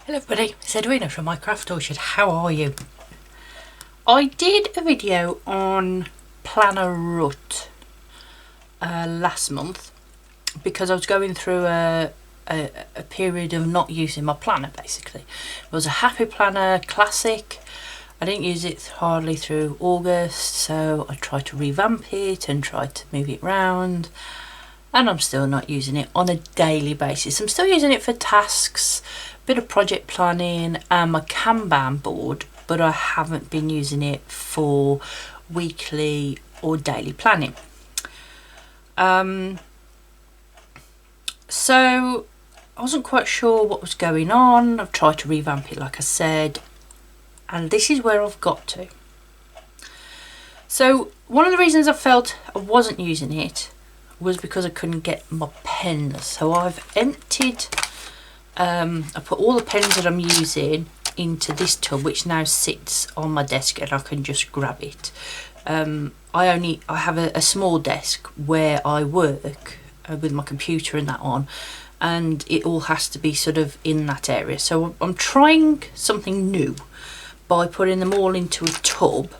Hello everybody, it's Edwina from my craft orchard. How are you? I did a video on planner rut last month because I was going through a period of not using my planner basically. It was a Happy Planner Classic. I didn't use it hardly through August, so I tried to revamp it and tried to move it around, and I'm still not using it on a daily basis. I'm still using it for tasks, bit of project planning and my Kanban board, but I haven't been using it for weekly or daily planning. So I wasn't quite sure what was going on. I've tried to revamp it like I said, and this is where I've got to. So one of the reasons I felt I wasn't using it was because I couldn't get my pens. So I've emptied, I put all the pens that I'm using into this tub, which now sits on my desk and I can just grab it. I have a small desk where I work with my computer and that on, and it all has to be sort of in that area. So I'm trying something new by putting them all into a tub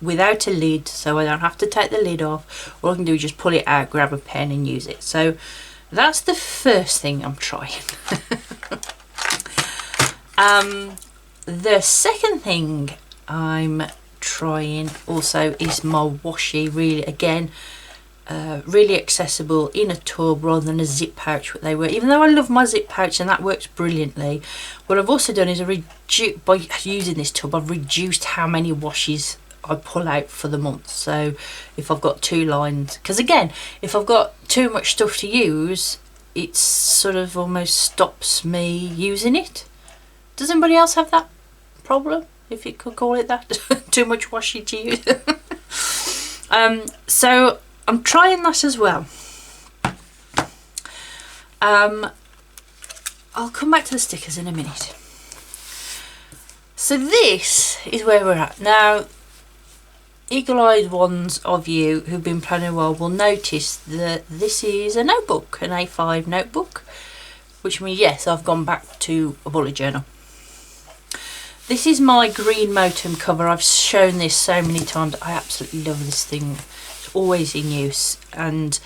without a lid, so I don't have to take the lid off. All I can do is just pull it out, grab a pen and use it. So that's the first thing I'm trying. The second thing I'm trying also is my washi. Really, again, really accessible in a tub rather than a zip pouch. What they were, even though I love my zip pouch and that works brilliantly, what I've also done is by using this tub, I've reduced how many washes I pull out for the month. So if I've got 2 lines, because again, if I've got too much stuff to use, it sort of almost stops me using it. Does anybody else have that problem, if you could call it that? Too much washi to use. So I'm trying that as well. I'll come back to the stickers in a minute. So this is where we're at now. Eagle-eyed ones of you who've been planning a while will notice that this is a notebook, an A5 notebook, which means yes, I've gone back to a bullet journal. This is my green Motum cover. I've shown this so many times. I absolutely love this thing. It's always in use, and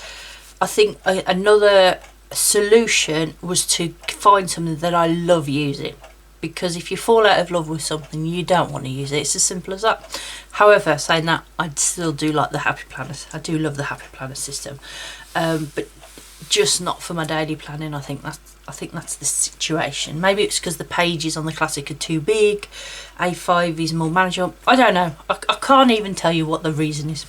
I think another solution was to find something that I love using, because if you fall out of love with something, you don't want to use it. It's as simple as that. However, saying that, I still do like the Happy Planners. I do love the Happy Planner system, but just not for my daily planning. I think that's the situation. Maybe it's because the pages on the Classic are too big. A5 is more manageable. I don't know. I can't even tell you what the reason is.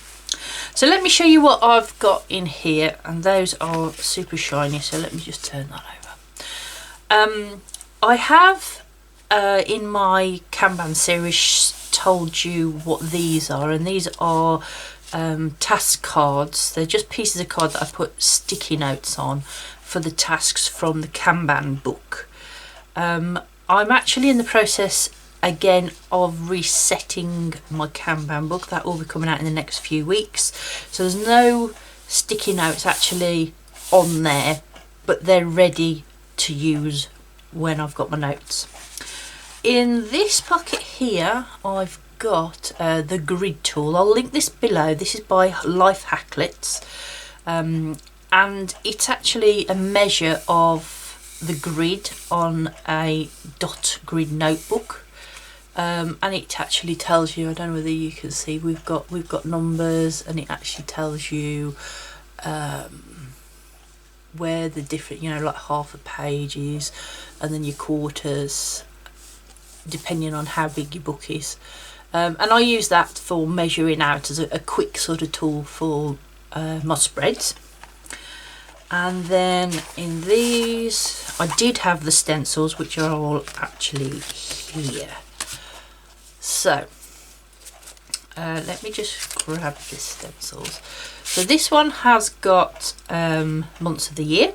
So let me show you what I've got in here, and those are super shiny. So let me just turn that over. I have in my Kanban series told you what these are, and these are task cards. They're just pieces of card that I put sticky notes on for the tasks from the Kanban book. I'm actually in the process again of resetting my Kanban book. That will be coming out in the next few weeks, so there's no sticky notes actually on there, but they're ready to use when I've got my notes. In this pocket here I've got the grid tool. I'll link this below. This is by Life Hacklets, and it's actually a measure of the grid on a dot grid notebook, and it actually tells you, I don't know whether you can see, we've got numbers, and it actually tells you where the different, like half a page is, and then your quarters, depending on how big your book is. And I use that for measuring out as a quick sort of tool for my spreads. And then in these, I did have the stencils, which are all actually here. So let me just grab the stencils. So this one has got months of the year,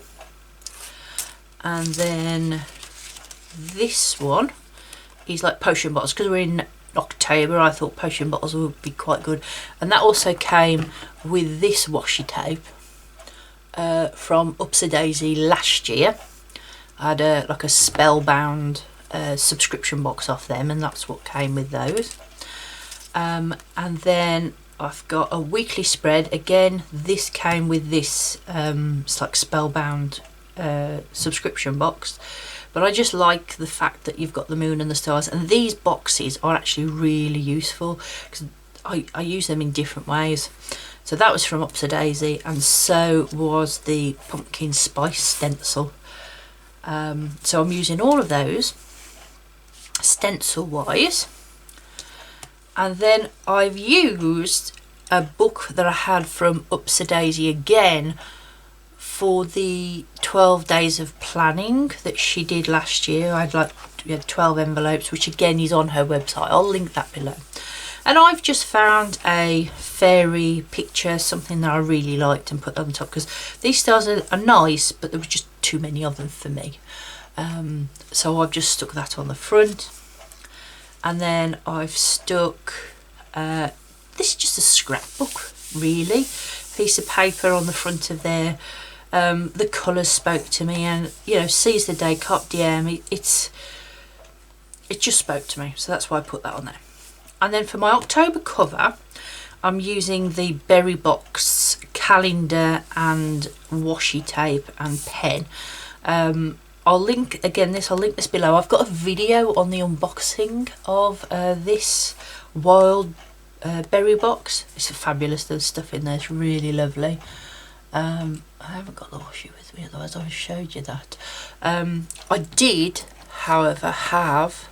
and then this one is like potion bottles, because we're in October. I thought potion bottles would be quite good, and that also came with this washi tape from Upsy Daisy last year, I had like a Spellbound subscription box off them, and that's what came with those. And then I've got a weekly spread. Again, this came with this it's like Spellbound subscription box, but I just like the fact that you've got the moon and the stars, and these boxes are actually really useful because I use them in different ways. So that was from Upsadaisy, and so was the pumpkin spice stencil. So I'm using all of those stencil wise. And then I've used a book that I had from Upsadaisy again for the 12 days of planning that she did last year. We had 12 envelopes, which again is on her website. I'll link that below. And I've just found a fairy picture, something that I really liked, and put on top because these stars are nice, but there was just too many of them for me. So I've just stuck that on the front. And then I've stuck, this is just a scrapbook really, piece of paper on the front of there. The colours spoke to me, and you know, Seize the Day, Carpe Diem, it just spoke to me, so that's why I put that on there. And then for my October cover, I'm using the Berry Box calendar and washi tape and pen. I'll link this below. I've got a video on the unboxing of this wild berry box. It's fabulous. There's stuff in there. It's really lovely. I haven't got the washi with me, otherwise I would have showed you that. I did, however, have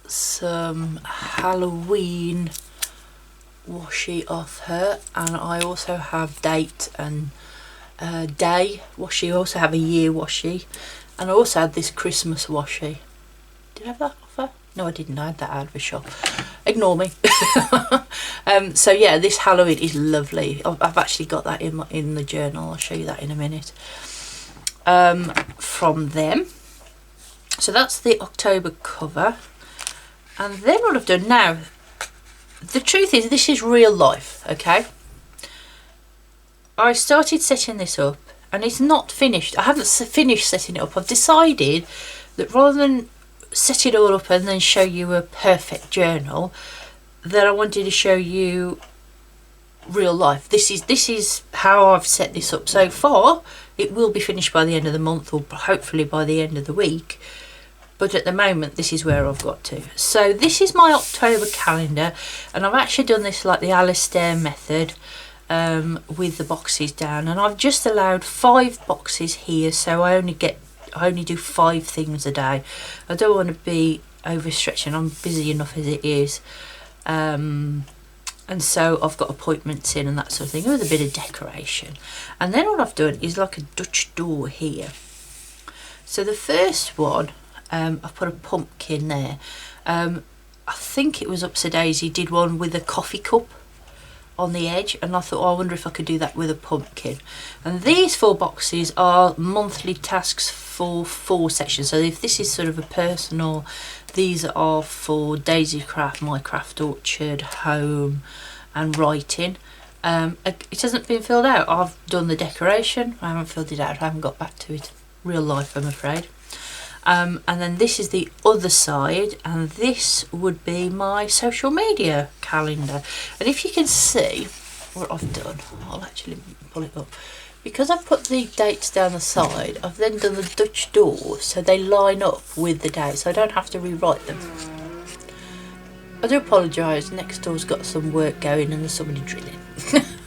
some Halloween washi off her, and I also have date and day washi. I also have a year washi, and I also had this Christmas washi. Did I have that off her? No, I didn't. I had that out of a shop. Ignore me. So yeah, this Halloween is lovely. I've actually got that in the journal. I'll show you that in a minute. From them. So that's the October cover. And then what I've done now, the truth is this is real life, okay? I started setting this up and it's not finished. I haven't finished setting it up. I've decided that rather than set it all up and then show you a perfect journal, that I wanted to show you real life. This is how I've set this up so far. It will be finished by the end of the month, or hopefully by the end of the week. But at the moment, this is where I've got to. So this is my October calendar, and I've actually done this like the Alistair method, with the boxes down, and I've just allowed 5 boxes here, so I only do 5 things a day. I don't want to be overstretching. I'm busy enough as it is, and so I've got appointments in and that sort of thing, with a bit of decoration. And then what I've done is like a Dutch door here. So the first one, I've put a pumpkin there. I think it was Upsadaisy did one with a coffee cup on the edge, and I thought, oh, I wonder if I could do that with a pumpkin. And these 4 boxes are monthly tasks for 4 sections. So if this is sort of a personal, these are for Daisy Craft, My Craft Orchard, Home and Writing. It hasn't been filled out. I've done the decoration, I haven't filled it out, I haven't got back to it. Real life, I'm afraid. And then this is the other side, and this would be my social media calendar. And if you can see what I've done, I'll actually pull it up. Because I've put the dates down the side, I've then done the Dutch doors so they line up with the dates, so I don't have to rewrite them. I do apologise, next door's got some work going and there's somebody drilling.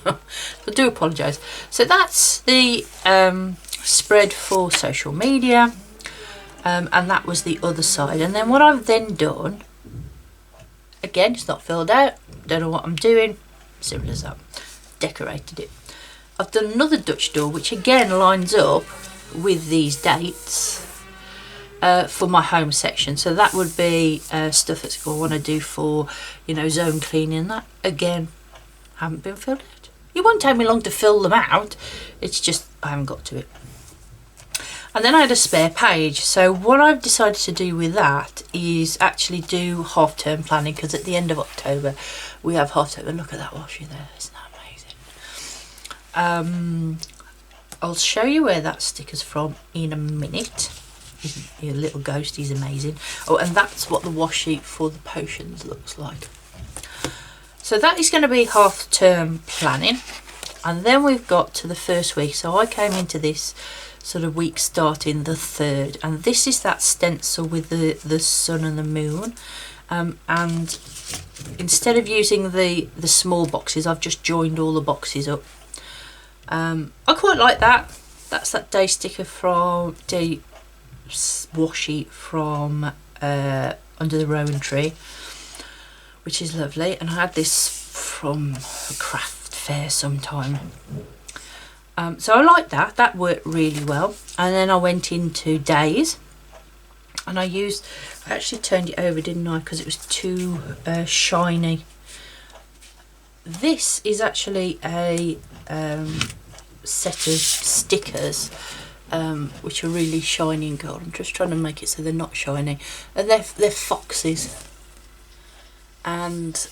I do apologise. So that's the spread for social media. And that was the other side. And then what I've then done, again, it's not filled out, don't know what I'm doing, simple as that, decorated it. I've done another Dutch door, which again lines up with these dates for my home section. So that would be stuff that I want to do for, you know, zone cleaning. That again haven't been filled out. It won't take me long to fill them out, it's just I haven't got to it. And then I had a spare page, so what I've decided to do with that is actually do half-term planning, because at the end of October we have half-term. Look at that washi there, isn't that amazing? I'll show you where that sticker's from in a minute. Your little ghost is amazing. Oh, and that's what the wash sheet for the potions looks like. So that is going to be half term planning, and then we've got to the first week. So I came into this sort of week starting the 3rd, and this is that stencil with the sun and the moon, and instead of using the small boxes, I've just joined all the boxes up. I quite like that. That's that day sticker from day washi sheet from Under the Rowan Tree, which is lovely, and I had this from a craft fair sometime. So I like that worked really well. And then I went into days, and I actually turned it over, didn't I, because it was too shiny. This is actually a set of stickers which are really shiny and gold. I'm just trying to make it so they're not shiny, and they're foxes and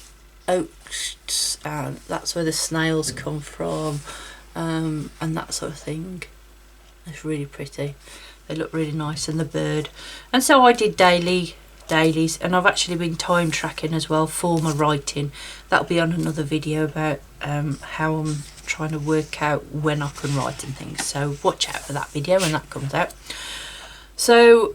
oaks, and that's where the snails come from, and that sort of thing. It's really pretty. They look really nice, and the bird. And so I did dailies, and I've actually been time tracking as well for my writing. That'll be on another video about how I'm trying to work out when I can write and things, so watch out for that video when that comes out. So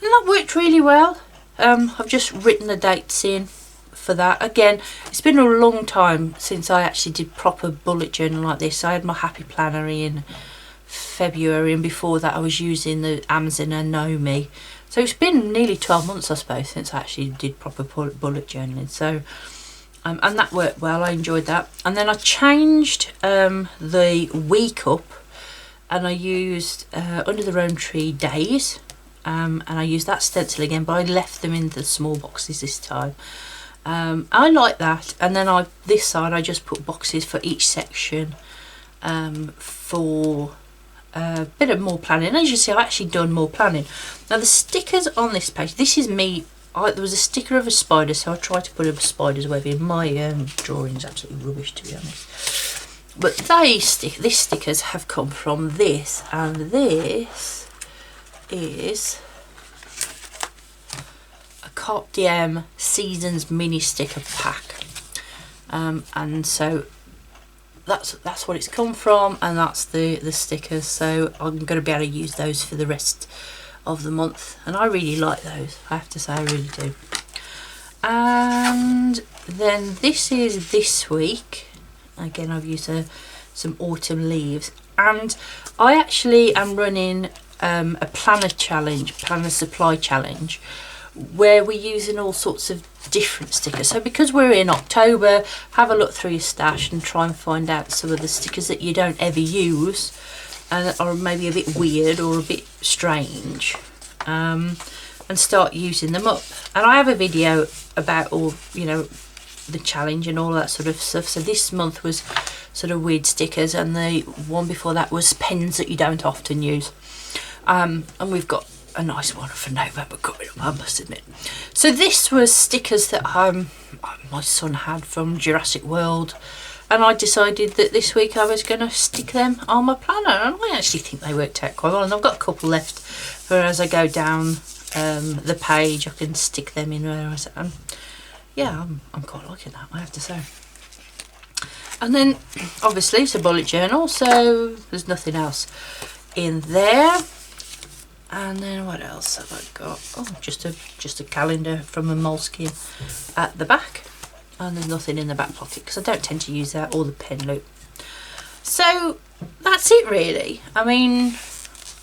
that worked really well. I've just written the dates in for that. Again, it's been a long time since I actually did proper bullet journal like this. I had my happy planner in February, and before that I was using the Amazon and Nomi. So it's been nearly 12 months, I suppose, since I actually did proper bullet journaling. So and that worked well. I enjoyed that. And then I changed the week up, and I used Under the Rowan Tree days, and I used that stencil again, but I left them in the small boxes this time. I like that. And then this side I just put boxes for each section for a bit of more planning. As you see, I've actually done more planning. Now the stickers on this page, this is me. There was a sticker of a spider, so I tried to put a spider's web in. My drawing's absolutely rubbish, to be honest. But these stickers have come from this, and this is a Carpe Diem Seasons mini sticker pack, and so that's what it's come from, and that's the stickers. So I'm going to be able to use those for the rest of the month, and I really like those, I have to say. I really do. And then this is this week. Again, I've used some autumn leaves, and I actually am running a planner supply challenge, where we're using all sorts of different stickers. So because we're in October, have a look through your stash and try and find out some of the stickers that you don't ever use and are maybe a bit weird or a bit strange, and start using them up. And I have a video about all, the challenge and all that sort of stuff. So this month was sort of weird stickers, and the one before that was pens that you don't often use. And we've got a nice one for November coming up, I must admit. So this was stickers that my son had from Jurassic World, and I decided that this week I was going to stick them on my planner, and I actually think they worked out quite well. And I've got a couple left for as I go down the page, I can stick them in where I said. Yeah, I'm quite liking that, I have to say. And then obviously it's a bullet journal, so there's nothing else in there. And then what else have I got? Oh, just a calendar from a moleskin at the back, and there's nothing in the back pocket because I don't tend to use that, or the pen loop. So that's it really. I mean,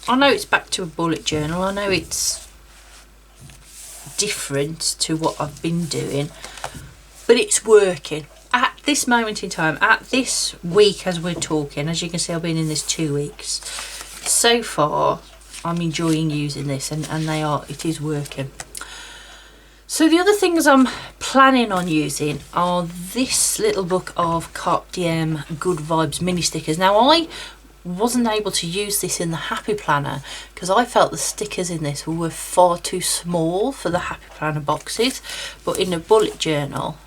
I know it's back to a bullet journal. I know it's different to what I've been doing, but it's working at this moment in time, at this week as we're talking. As you can see, I've been in this 2 weeks so far. I'm enjoying using this, and it is working. So the other things I'm planning on using are this little book of Carpe Diem Good Vibes mini stickers. Now I wasn't able to use this in the Happy Planner because I felt the stickers in this were far too small for the Happy Planner boxes, but in a bullet journal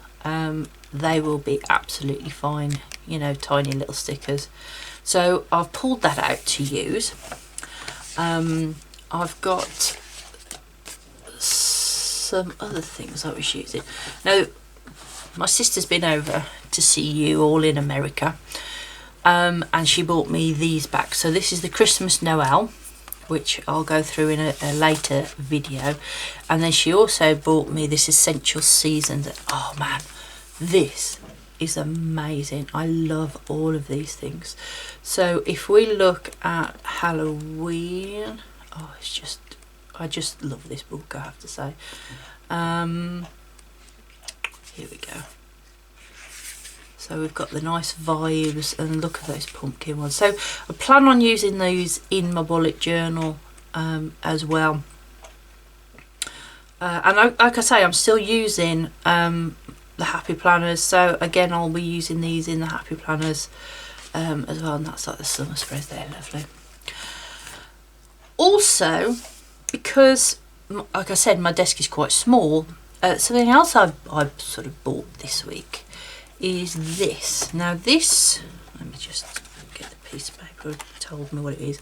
they will be absolutely fine, tiny little stickers. So I've pulled that out to use. I've got some other things I was using. Now, my sister's been over to see you all in America, and she bought me these back. So this is the Christmas Noel, which I'll go through in a later video. And then she also bought me this Essential Seasons. Oh man, this is amazing. I love all of these things. So if we look at Halloween, oh, it's just, I just love this book, I have to say. Here we go. So we've got the nice vibes, and look at those pumpkin ones. So I plan on using these in my bullet journal as well. And like I say, I'm still using the happy planners. So again, I'll be using these in the happy planners as well. And that's like the summer spreads there, lovely. Also, because like I said, my desk is quite small, something else I've sort of bought this week is this. Now this, let me just get the piece of paper that told me what it is.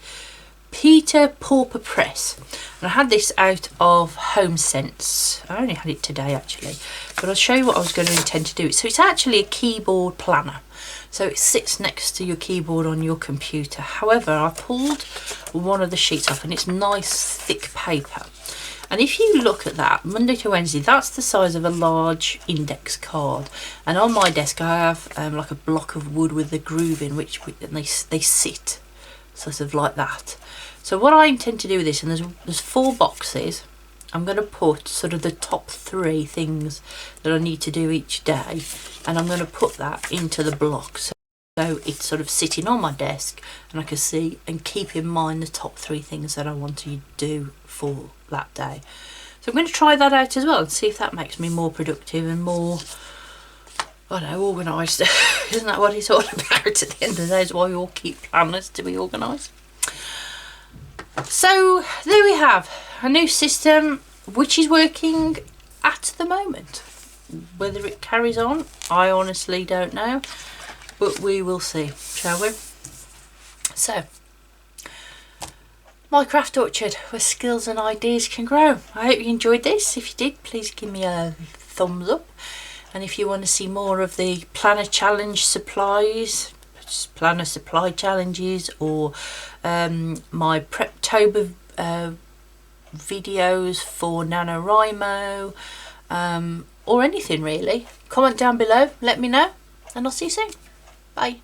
Peter Pauper Press. And I had this out of Home Sense. I only had it today actually, but I'll show you what I was going to intend to do. So it's actually a keyboard planner. So it sits next to your keyboard on your computer. However, I pulled one of the sheets off, and it's nice thick paper. And if you look at that, Monday to Wednesday, that's the size of a large index card. And on my desk, I have like a block of wood with a groove in, and they sit sort of like that. So what I intend to do with this, and there's 4 boxes. I'm going to put sort of the top 3 things that I need to do each day, and I'm going to put that into the block. So it's sort of sitting on my desk, and I can see and keep in mind the top 3 things that I want to do for that day. So I'm going to try that out as well and see if that makes me more productive and more, I don't know, organised. Isn't that what it's all about at the end of the day? Is why we all keep planners, to be organised. So there we have a new system which is working at the moment. Whether it carries on, I honestly don't know, but we will see, shall we? So, my craft orchard, where skills and ideas can grow. I hope you enjoyed this. If you did, please give me a thumbs up. And if you want to see more of the planner challenge supplies, planner supply challenges, or my Preptober videos for NaNoWriMo, or anything really, comment down below, let me know, and I'll see you soon. Bye.